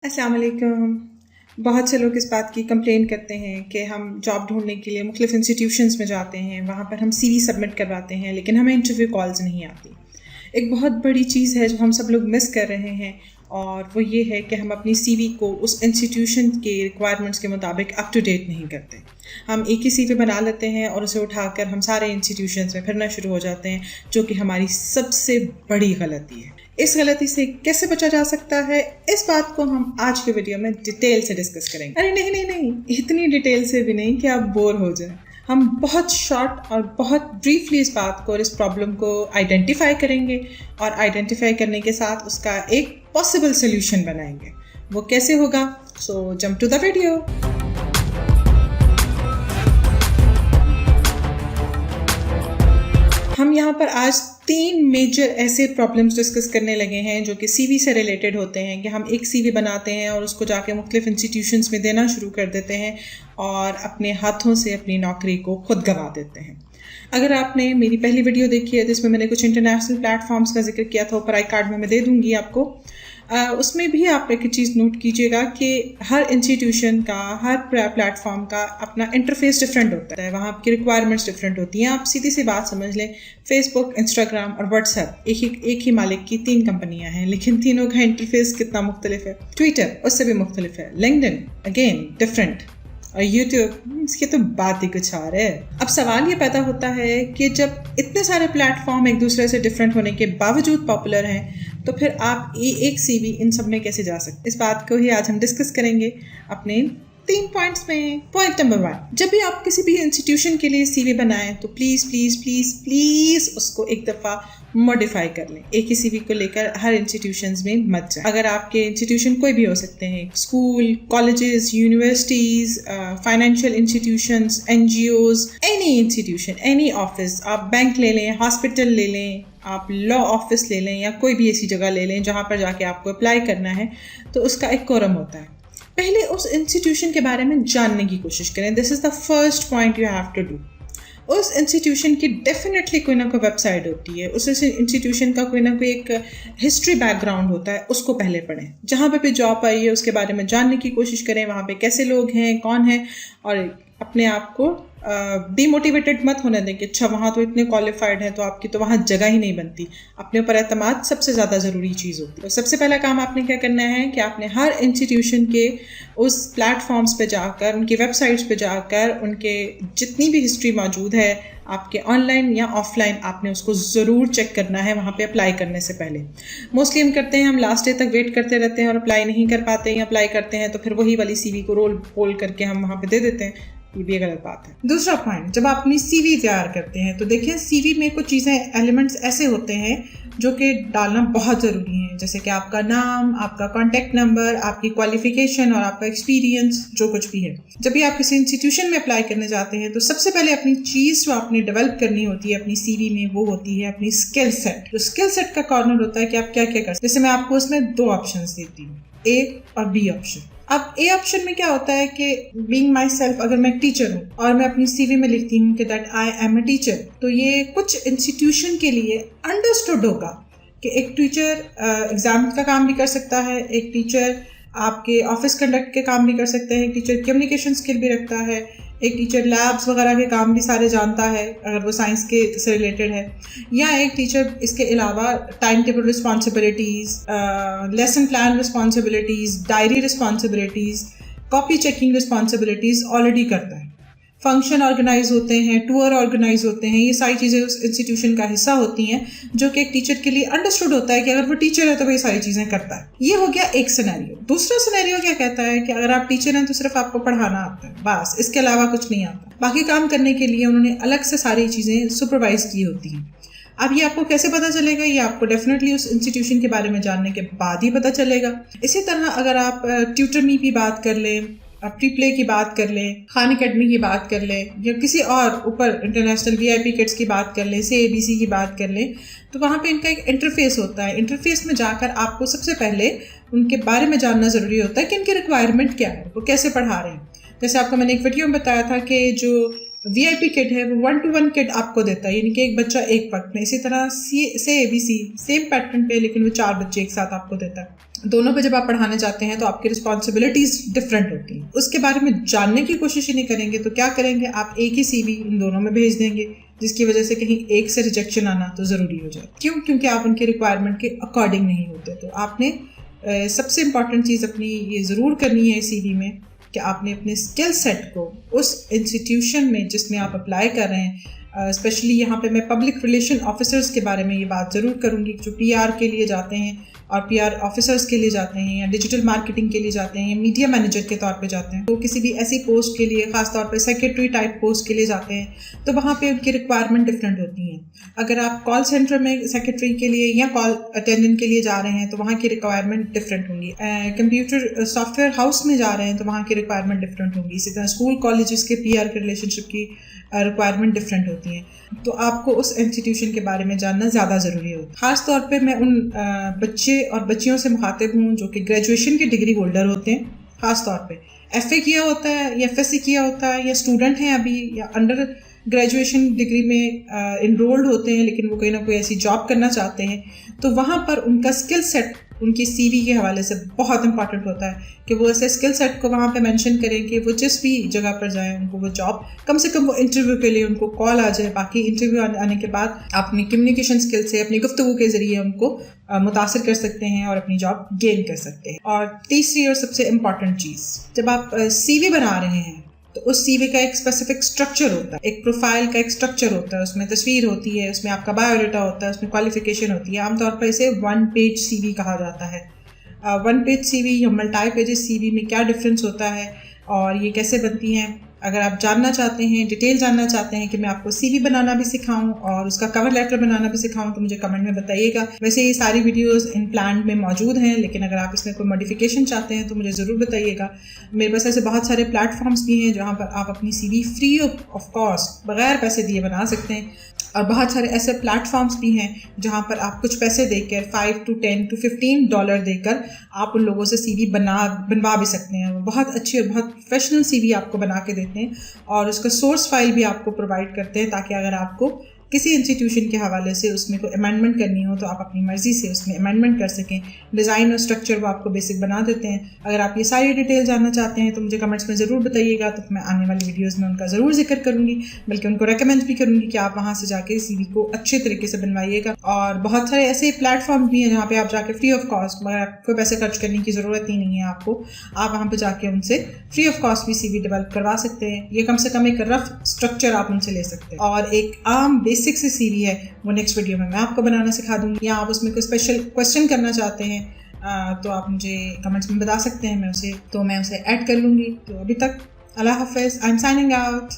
अस्सलाम वालेकुम। बहुत से लोग इस बात की कंप्लेन करते हैं कि हम जॉब ढूंढने के लिए मुख्तलिफ इंस्टीट्यूशंस में जाते हैं, वहाँ पर हम सीवी सबमिट करवाते हैं, लेकिन हमें इंटरव्यू कॉल्स नहीं आती। एक बहुत बड़ी चीज़ है जो हम सब लोग मिस कर रहे हैं, और वो ये है कि हम अपनी सीवी को उस इंस्टीट्यूशन के रिक्वायरमेंट्स के मुताबिक अप टू डेट नहीं करते। हम एक ही सीवी बना लेते हैं और उसे उठाकर हम सारे इंस्टीट्यूशंस में फिरना शुरू हो जाते हैं, जो कि हमारी सबसे बड़ी गलती है। इस गलती से कैसे बचा जा सकता है, इस बात को हम आज के वीडियो में डिटेल से डिस्कस करेंगे। अरे नहीं, इतनी डिटेल से भी नहीं कि आप बोर हो जाएं। हम बहुत शॉर्ट और बहुत ब्रीफली इस बात को और इस प्रॉब्लम को आइडेंटिफाई करेंगे, और आइडेंटिफाई करने के साथ उसका एक पॉसिबल सोल्यूशन बनाएंगे। वो कैसे होगा? सो जंप टू द वीडियो। हम यहाँ पर आज 3 मेजर ऐसे प्रॉब्लम्स डिस्कस करने लगे हैं जो कि सीवी से रिलेटेड होते हैं, कि हम एक सीवी बनाते हैं और उसको जाके मुख्तलिफ इंस्टीट्यूशंस में देना शुरू कर देते हैं और अपने हाथों से अपनी नौकरी को खुद गंवा देते हैं। अगर आपने मेरी पहली वीडियो देखी है जिसमें मैंने कुछ इंटरनेशनल प्लेटफॉर्म्स का जिक्र किया था, ऊपर आई कार्ड में मैं दे दूँगी आपको, उसमें भी आप एक चीज़ नोट कीजिएगा कि हर इंस्टीट्यूशन का, हर प्लेटफॉर्म का अपना इंटरफेस डिफरेंट होता है, वहाँ की रिक्वायरमेंट्स डिफरेंट होती हैं। आप सीधी सी बात समझ लें, फेसबुक, इंस्टाग्राम और व्हाट्सएप एक ही मालिक की 3 कंपनियां हैं, लेकिन तीनों का इंटरफेस कितना मुख्तलिफ है। ट्विटर उससे भी मुख्तलिफ है, लिंक्डइन अगेन डिफरेंट, और यूट्यूब इसकी तो बात ही कुछ और है। अब सवाल ये पैदा होता है कि जब इतने सारे प्लेटफॉर्म एक दूसरे से डिफरेंट होने के बावजूद पॉपुलर हैं, तो फिर आप एक सीवी इन सब में कैसे जा सकते? इस बात को ही आज हम डिस्कस करेंगे अपने 3 पॉइंट्स में। पॉइंट नंबर 1, जब भी आप किसी भी इंस्टीट्यूशन के लिए सीवी बनाएं तो प्लीज़ प्लीज़ प्लीज़ प्लीज़ उसको एक दफ़ा मॉडिफाई कर लें। एक ही सीवी को लेकर हर इंस्टीट्यूशंस में मत जाएं। अगर आपके इंस्टीट्यूशन कोई भी हो सकते हैं, school, colleges, universities, financial institutions, NGOs, any institution, any office, आप बैंक ले लें, हॉस्पिटल ले लें, आप लॉ ऑफिस ले लें, या कोई भी ऐसी जगह ले लें जहाँ पर जाके आपको अप्लाई करना है, तो उसका एक कोरम होता है। पहले उस इंस्टीट्यूशन के बारे में जानने की कोशिश करें। This is the first point you have to do. उस इंस्टीट्यूशन की डेफिनेटली कोई ना कोई वेबसाइट होती है, उस इंस्टीट्यूशन का कोई ना कोई एक हिस्ट्री बैकग्राउंड होता है, उसको पहले पढ़ें। जहाँ पे भी जॉब आई है उसके बारे में जानने की कोशिश करें, वहाँ पे कैसे लोग हैं, कौन है, और अपने आप को डीमोटिवेटेड मत होने दें कि अच्छा वहाँ तो इतने क्वालिफाइड हैं तो आपकी तो वहाँ जगह ही नहीं बनती। अपने ऊपर एतमाद सबसे ज़्यादा ज़रूरी चीज़ होती है। तो सबसे पहला काम आपने क्या करना है कि आपने हर इंस्टीट्यूशन के उस प्लेटफॉर्म्स पे जाकर, उनकी वेबसाइट्स पे जाकर, उनके जितनी भी हिस्ट्री मौजूद है आपके ऑनलाइन या ऑफलाइन, आपने उसको ज़रूर चेक करना है वहाँ पे अप्लाई करने से पहले। मोस्टली हम करते हैं, हम लास्ट डे तक वेट करते रहते हैं और अप्लाई नहीं कर पाते, या अप्लाई करते हैं तो फिर वही वाली सीवी को रोल पोल करके हम वहाँ पे दे देते हैं। ये भी गलत बात है। दूसरा पॉइंट, जब आप अपनी सीवी तैयार करते हैं तो देखिए सीवी में कुछ चीज़ें, एलिमेंट्स ऐसे होते हैं जो कि डालना बहुत ज़रूरी है, जैसे कि आपका नाम, आपका कॉन्टैक्ट नंबर, आपकी क्वालिफिकेशन और आपका एक्सपीरियंस, जो कुछ भी है। जब भी आप किसी इंस्टीट्यूशन में अप्लाई करने जाते हैं तो सबसे पहले अपनी चीज़ जो आपने डेवलप करनी होती है अपनी सीवी में, वो होती है अपनी स्किल सेट। जो स्किल सेट का कॉर्नर होता है कि आप क्या क्या कर सकते हैं। जैसे मैं आपको उसमें 2 ऑप्शन देती हूँ, A और B ऑप्शन। अब A ऑप्शन में क्या होता है कि बीइंग माई सेल्फ, अगर मैं टीचर हूँ और मैं अपनी सीवी में लिखती हूँ कि that I am a teacher, तो ये कुछ इंस्टीट्यूशन के लिए अंडरस्टूड होगा कि एक टीचर एग्जाम का काम भी कर सकता है, एक टीचर आपके ऑफिस कंडक्ट के काम भी कर सकते हैं, एक टीचर कम्युनिकेशन स्किल भी रखता है, एक टीचर लैब्स वगैरह के काम भी सारे जानता है अगर वो साइंस के से रिलेटेड है, या एक टीचर इसके अलावा time table responsibilities, lesson plan responsibilities, diary responsibilities, copy checking responsibilities already करता है। फंक्शन ऑर्गेनाइज होते हैं, टूर ऑर्गेनाइज होते हैं, ये सारी चीज़ें उस इंस्टीट्यूशन का हिस्सा होती हैं, जो कि एक टीचर के लिए अंडरस्टूड होता है कि अगर वो टीचर है तो वो ये सारी चीज़ें करता है। ये हो गया एक सिनेरियो। दूसरा सिनेरियो क्या कहता है कि अगर आप टीचर हैं तो सिर्फ आपको पढ़ाना आता है, बस, इसके अलावा कुछ नहीं आता। बाकी काम करने के लिए उन्होंने अलग से सारी चीज़ें सुपरवाइज की होती हैं। अब ये आपको कैसे पता चलेगा? ये आपको डेफिनेटली उस इंस्टीट्यूशन के बारे में जानने के बाद ही पता चलेगा। इसी तरह अगर आप ट्यूटरमी की बात कर लें, आप प्रीप्ले की बात कर लें, खान अकेडमी की बात कर लें, या किसी और ऊपर इंटरनेशनल VIP किट्स की बात कर लें, से ABC की बात कर लें, तो वहाँ पे इनका एक इंटरफेस होता है। इंटरफेस में जाकर आपको सबसे पहले उनके बारे में जानना ज़रूरी होता है कि इनकी रिक्वायरमेंट क्या है, वो कैसे पढ़ा रहे हैं। जैसे आपको मैंने एक वीडियो में बताया था कि जो VIP किट है वो 1-to-1 किट आपको देता है, यानी कि एक बच्चा एक वक्त में। इसी तरह से ABC सेम पैटर्न पे, लेकिन वो 4 बच्चे एक साथ आपको देता है। दोनों पे जब आप पढ़ाने जाते हैं तो आपकी रिस्पॉन्सिबिलिटीज डिफरेंट होती हैं। उसके बारे में जानने की कोशिश ही नहीं करेंगे तो क्या करेंगे, आप एक ही CV इन दोनों में भेज देंगे, जिसकी वजह से कहीं एक से रिजेक्शन आना तो ज़रूरी हो जाए। क्यों? क्योंकि आप उनके रिक्वायरमेंट के अकॉर्डिंग नहीं होते। तो आपने सबसे इम्पॉर्टेंट चीज़ अपनी ये ज़रूर करनी है CV में कि आपने अपने स्किल सेट को उस इंस्टीट्यूशन में जिसमें आप अप्लाई कर रहे हैं, स्पेशली यहाँ पे मैं पब्लिक रिलेशन ऑफिसर्स के बारे में ये बात ज़रूर करूँगी जो PR के लिए जाते हैं और PR ऑफिसर्स के लिए जाते हैं या डिजिटल मार्केटिंग के लिए जाते हैं या मीडिया मैनेजर के तौर पे जाते हैं, तो किसी भी ऐसी पोस्ट के लिए, ख़ास तौर पे सेक्रेटरी टाइप पोस्ट के लिए जाते हैं, तो वहाँ पे उनकी रिक्वायरमेंट डिफरेंट होती हैं। अगर आप कॉल सेंटर में सेक्रेटरी के लिए या कॉल अटेंडेंट के लिए जा रहे हैं तो वहाँ की रिक्वायरमेंट डिफरेंट होंगी। कंप्यूटर सॉफ्टवेयर हाउस में जा रहे हैं तो वहाँ की रिक्वायरमेंट डिफरेंट होंगी। इसी तरह स्कूल कॉलेजेस के PR के रिलेशनशिप की रिक्वायरमेंट डिफरेंट होती हैं। तो आपको उस इंस्टीट्यूशन के बारे में जानना ज़्यादा ज़रूरी होता है। ख़ास तौर पे मैं उन बच्चे और बच्चियों से मुखातिब हूँ जो कि ग्रेजुएशन के डिग्री होल्डर होते हैं। ख़ास तौर पे FA किया होता है या FSC किया होता है या स्टूडेंट हैं अभी या अंडर ग्रेजुएशन डिग्री में इनरोल्ड होते हैं, लेकिन वो कहीं ना कोई ऐसी जॉब करना चाहते हैं, तो वहाँ पर उनका स्किल सेट उनकी CV के हवाले से बहुत इंपॉर्टेंट होता है कि वो ऐसे स्किल सेट को वहाँ पे मेंशन करें कि वो जिस भी जगह पर जाएं उनको वो जॉब, कम से कम वो इंटरव्यू के लिए उनको कॉल आ जाए। बाकी इंटरव्यू आने के बाद आप अपनी कम्युनिकेशन स्किल से, अपनी गुफ्तगू के ज़रिए उनको मुतासिर कर सकते हैं और अपनी जॉब गेन कर सकते हैं। और तीसरी और सबसे इम्पॉर्टेंट चीज़, जब आप CV बना रहे हैं तो उस CV का एक स्पेसिफिक स्ट्रक्चर होता है, एक प्रोफाइल का एक स्ट्रक्चर होता है। उसमें तस्वीर होती है, उसमें आपका बायोडाटा होता है, उसमें क्वालिफिकेशन होती है। आमतौर पर इसे 1 पेज CV कहा जाता है। 1 पेज CV या मल्टी पेजेस CV में क्या डिफरेंस होता है और ये कैसे बनती हैं, अगर आप जानना चाहते हैं, डिटेल जानना चाहते हैं कि मैं आपको CV बनाना भी सिखाऊं और उसका कवर लेटर बनाना भी सिखाऊं, तो मुझे कमेंट में बताइएगा। वैसे ये सारी वीडियोस इन प्लान में मौजूद हैं, लेकिन अगर आप इसमें कोई मॉडिफिकेशन चाहते हैं तो मुझे ज़रूर बताइएगा। मेरे पास ऐसे बहुत सारे प्लेटफॉर्म्स भी हैं जहाँ पर आप अपनी CV फ्री ऑफ कॉस्ट, बग़ैर पैसे दिए बना सकते हैं। और बहुत सारे ऐसे प्लेटफॉर्म्स भी हैं जहाँ पर आप कुछ पैसे देकर $5 to $10 to $15 देकर आप उन लोगों से CV बनवा भी सकते हैं। वो बहुत अच्छी और बहुत प्रोफेशनल CV आपको बना के देते हैं और उसका सोर्स फाइल भी आपको प्रोवाइड करते हैं, ताकि अगर आपको किसी इंस्टीट्यूशन के हवाले से उसमें कोई अमेंडमेंट करनी हो तो आप अपनी मर्ज़ी से उसमें अमेंडमेंट कर सकें। डिज़ाइन और स्ट्रक्चर वो आपको बेसिक बना देते हैं। अगर आप ये सारी डिटेल जानना चाहते हैं तो मुझे कमेंट्स में ज़रूर बताइएगा, तो मैं आने वाली वीडियोस में उनका ज़रूर जिक्र करूँगी, बल्कि उनको रेकमेंड भी करूँगी कि आप वहाँ से जाके CV को अच्छे तरीके से बनवाइएगा। और बहुत सारे ऐसे प्लेटफॉर्म भी हैं जहाँ पर आप जाके फ्री ऑफ कॉस्ट, मगर आपको पैसे खर्च करने की ज़रूरत ही नहीं है आपको, आप वहाँ पर जाके उनसे फ्री ऑफ कॉस्ट भी CV डेवलप करवा सकते हैं। ये कम से कम एक रफ स्ट्रक्चर आप उनसे ले सकते हैं। और एक आम बेसिक सी CV है वो नेक्स्ट वीडियो में मैं आपको बनाना सिखा दूंगी। या आप उसमें कोई स्पेशल क्वेश्चन करना चाहते हैं तो आप मुझे कमेंट्स में बता सकते हैं, मैं उसे ऐड कर लूँगी। तो अभी तक अल्लाह हाफ़िज़, आई एम साइनिंग आउट।